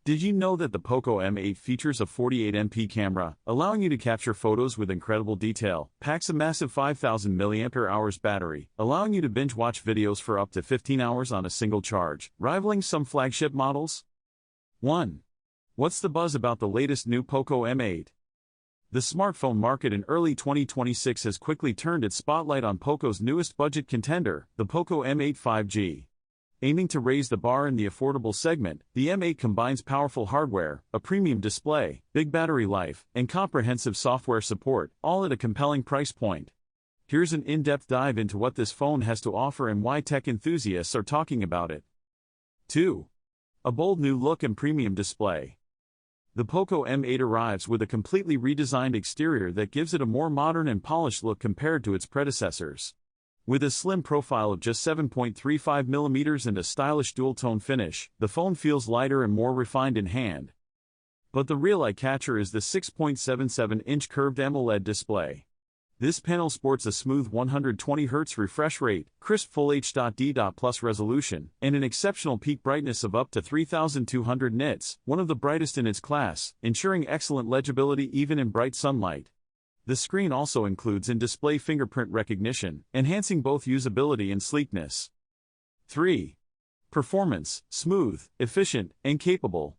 Did you know that the Poco M8 features a 48MP camera, allowing you to capture photos with incredible detail, packs a massive 5000 mAh battery, allowing you to binge-watch videos for up to 15 hours on a single charge, rivaling some flagship models? 1. What's the buzz about the latest new Poco M8? The smartphone market in early 2026 has quickly turned its spotlight on Poco's newest budget contender, the Poco M8 5G. Aiming to raise the bar in the affordable segment, the M8 combines powerful hardware, a premium display, big battery life, and comprehensive software support, all at a compelling price point. Here's an in-depth dive into what this phone has to offer and why tech enthusiasts are talking about it. 2. A bold new look and premium display. The Poco M8 arrives with a completely redesigned exterior that gives it a more modern and polished look compared to its predecessors. With a slim profile of just 7.35mm and a stylish dual-tone finish, the phone feels lighter and more refined in hand. But the real eye-catcher is the 6.77-inch curved AMOLED display. This panel sports a smooth 120Hz refresh rate, crisp Full HD++ resolution, and an exceptional peak brightness of up to 3200 nits, one of the brightest in its class, ensuring excellent legibility even in bright sunlight. The screen also includes in-display fingerprint recognition, enhancing both usability and sleekness. 3. Performance: smooth, efficient, and capable.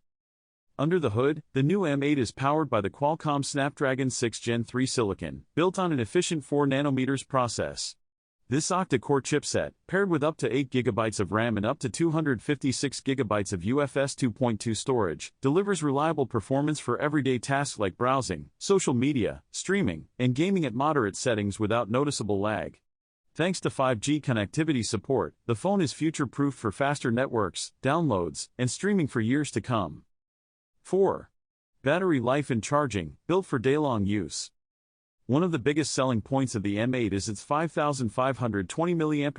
Under the hood, the new M8 is powered by the Qualcomm Snapdragon 6 Gen 3 silicon, built on an efficient 4nm process. This octa-core chipset, paired with up to 8GB of RAM and up to 256GB of UFS 2.2 storage, delivers reliable performance for everyday tasks like browsing, social media, streaming, and gaming at moderate settings without noticeable lag. Thanks to 5G connectivity support, the phone is future-proof for faster networks, downloads, and streaming for years to come. 4. Battery life and charging, built for day-long use. One of the biggest selling points of the M8 is its 5520 mAh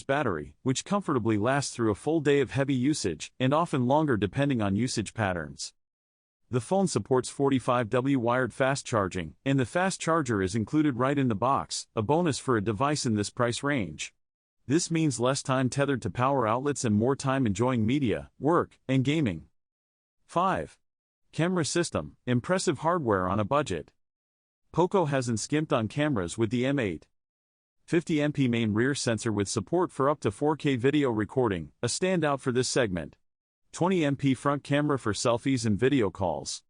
battery, which comfortably lasts through a full day of heavy usage, and often longer depending on usage patterns. The phone supports 45W wired fast charging, and the fast charger is included right in the box, a bonus for a device in this price range. This means less time tethered to power outlets and more time enjoying media, work, and gaming. 5. Camera system: impressive hardware on a budget. Poco hasn't skimped on cameras with the M8. 50MP main rear sensor with support for up to 4K video recording, a standout for this segment. 20MP front camera for selfies and video calls.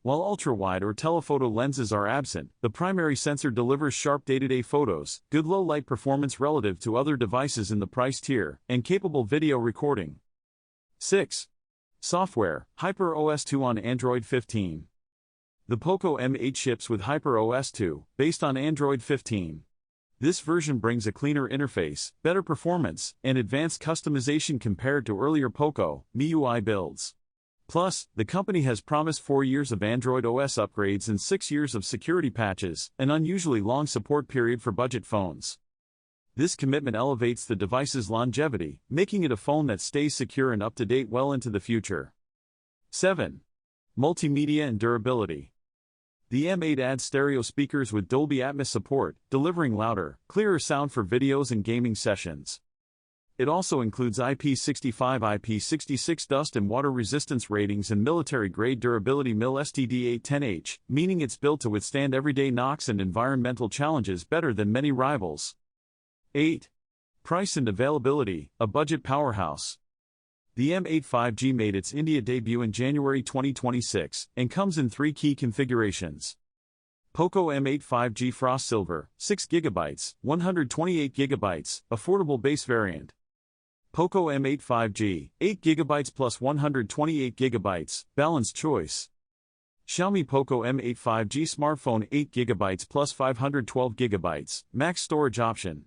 While ultra-wide or telephoto lenses are absent, the primary sensor delivers sharp day-to-day photos, good low-light performance relative to other devices in the price tier, and capable video recording. 6. Software: HyperOS 2 on Android 15. The Poco M8 ships with HyperOS 2, based on Android 15. This version brings a cleaner interface, better performance, and advanced customization compared to earlier Poco MIUI builds. Plus, the company has promised 4 years of Android OS upgrades and 6 years of security patches, an unusually long support period for budget phones. This commitment elevates the device's longevity, making it a phone that stays secure and up-to-date well into the future. 7. Multimedia and durability. The M8 adds stereo speakers with Dolby Atmos support, delivering louder, clearer sound for videos and gaming sessions. It also includes IP65, IP66 dust and water resistance ratings and military-grade durability MIL STD810H, meaning it's built to withstand everyday knocks and environmental challenges better than many rivals. 8. Price and availability: a budget powerhouse. The M8 5G made its India debut in January 2026, and comes in 3 key configurations. Poco M8 5G Frost Silver, 6GB, 128GB, affordable base variant. Poco M8 5G, 8GB plus 128GB, balanced choice. Xiaomi Poco M8 5G smartphone, 8GB plus 512GB, max storage option.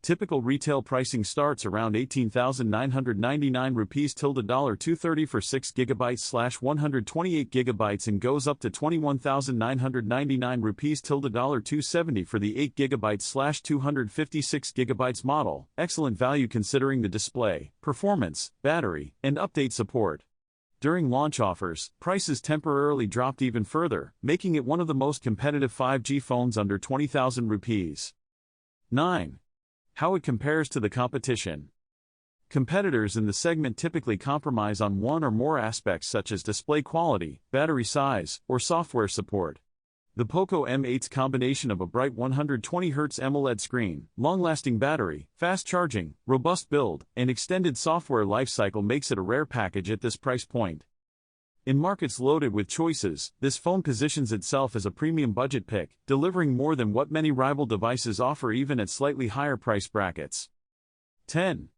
Typical retail pricing starts around 18,999 rupees $230 for 6GB/128GB and goes up to 21,999 rupees $270 for the 8GB/256GB model. Excellent value considering the display, performance, battery, and update support. During launch offers, prices temporarily dropped even further, making it one of the most competitive 5G phones under 20,000 rupees. 9. How it compares to the competition. Competitors in the segment typically compromise on one or more aspects such as display quality, battery size, or software support. The Poco M8's combination of a bright 120Hz AMOLED screen, long-lasting battery, fast charging, robust build, and extended software lifecycle makes it a rare package at this price point. In markets loaded with choices, this phone positions itself as a premium budget pick, delivering more than what many rival devices offer even at slightly higher price brackets. 10.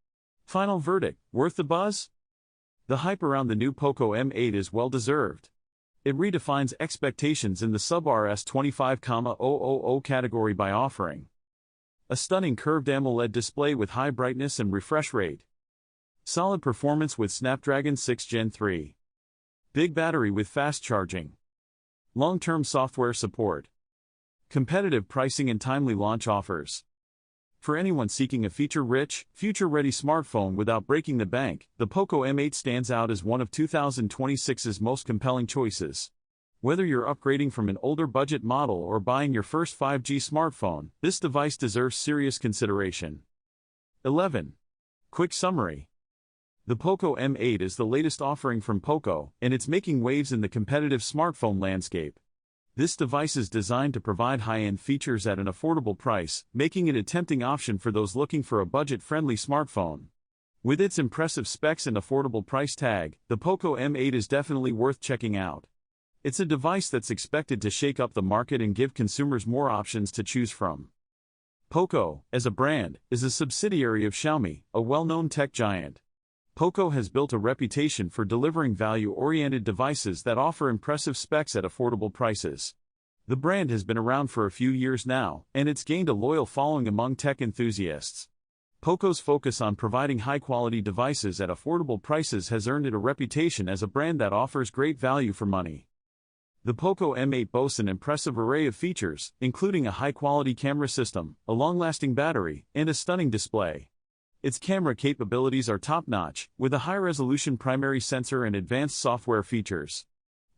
Final verdict, worth the buzz? The hype around the new Poco M8 is well-deserved. It redefines expectations in the sub-Rs 25,000 category by offering a stunning curved AMOLED display with high brightness and refresh rate, solid performance with Snapdragon 6 Gen 3, big battery with fast charging, long-term software support, competitive pricing and timely launch offers. For anyone seeking a feature-rich, future-ready smartphone without breaking the bank, the Poco M8 stands out as one of 2026's most compelling choices. Whether you're upgrading from an older budget model or buying your first 5G smartphone, this device deserves serious consideration. 11. Quick summary. The Poco M8 is the latest offering from Poco, and it's making waves in the competitive smartphone landscape. This device is designed to provide high-end features at an affordable price, making it a tempting option for those looking for a budget-friendly smartphone. With its impressive specs and affordable price tag, the Poco M8 is definitely worth checking out. It's a device that's expected to shake up the market and give consumers more options to choose from. Poco, as a brand, is a subsidiary of Xiaomi, a well-known tech giant. Poco has built a reputation for delivering value-oriented devices that offer impressive specs at affordable prices. The brand has been around for a few years now, and it's gained a loyal following among tech enthusiasts. Poco's focus on providing high-quality devices at affordable prices has earned it a reputation as a brand that offers great value for money. The Poco M8 boasts an impressive array of features, including a high-quality camera system, a long-lasting battery, and a stunning display. Its camera capabilities are top-notch, with a high-resolution primary sensor and advanced software features.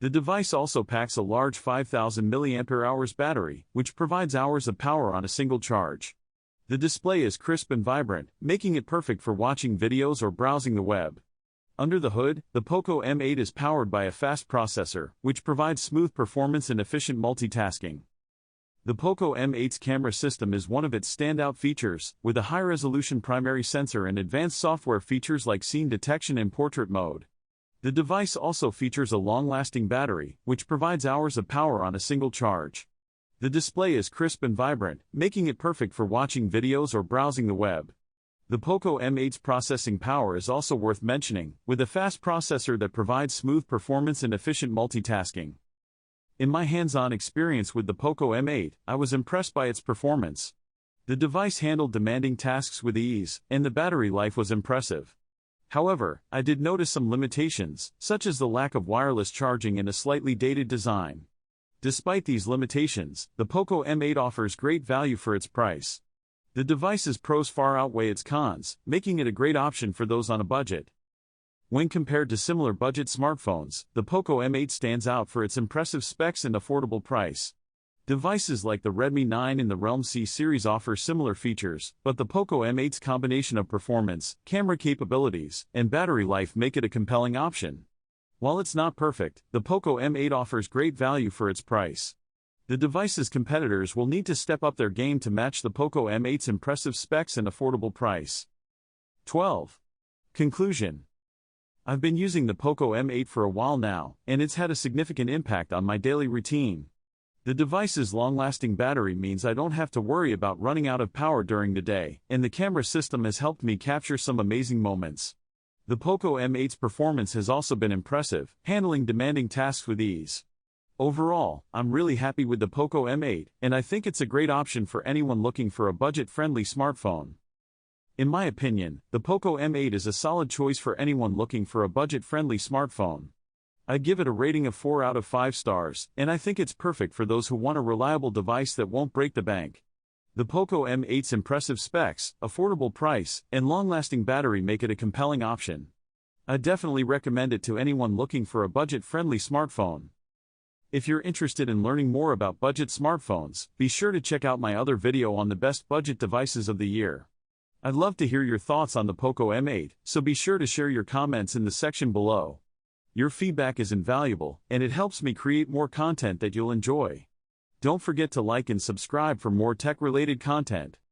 The device also packs a large 5,000 mAh battery, which provides hours of power on a single charge. The display is crisp and vibrant, making it perfect for watching videos or browsing the web. Under the hood, the Poco M8 is powered by a fast processor, which provides smooth performance and efficient multitasking. The Poco M8's camera system is one of its standout features, with a high-resolution primary sensor and advanced software features like scene detection and portrait mode. The device also features a long-lasting battery, which provides hours of power on a single charge. The display is crisp and vibrant, making it perfect for watching videos or browsing the web. The Poco M8's processing power is also worth mentioning, with a fast processor that provides smooth performance and efficient multitasking. In my hands-on experience with the Poco M8, I was impressed by its performance. The device handled demanding tasks with ease, and the battery life was impressive. However, I did notice some limitations, such as the lack of wireless charging and a slightly dated design. Despite these limitations, the Poco M8 offers great value for its price. The device's pros far outweigh its cons, making it a great option for those on a budget. When compared to similar budget smartphones, the Poco M8 stands out for its impressive specs and affordable price. Devices like the Redmi 9 and the Realm C series offer similar features, but the Poco M8's combination of performance, camera capabilities, and battery life make it a compelling option. While it's not perfect, the Poco M8 offers great value for its price. The device's competitors will need to step up their game to match the Poco M8's impressive specs and affordable price. 12. Conclusion. I've been using the Poco M8 for a while now, and it's had a significant impact on my daily routine. The device's long-lasting battery means I don't have to worry about running out of power during the day, and the camera system has helped me capture some amazing moments. The Poco M8's performance has also been impressive, handling demanding tasks with ease. Overall, I'm really happy with the Poco M8, and I think it's a great option for anyone looking for a budget-friendly smartphone. In my opinion, the Poco M8 is a solid choice for anyone looking for a budget-friendly smartphone. I give it a rating of 4 out of 5 stars, and I think it's perfect for those who want a reliable device that won't break the bank. The Poco M8's impressive specs, affordable price, and long-lasting battery make it a compelling option. I definitely recommend it to anyone looking for a budget-friendly smartphone. If you're interested in learning more about budget smartphones, be sure to check out my other video on the best budget devices of the year. I'd love to hear your thoughts on the Poco M8, so be sure to share your comments in the section below. Your feedback is invaluable, and it helps me create more content that you'll enjoy. Don't forget to like and subscribe for more tech-related content.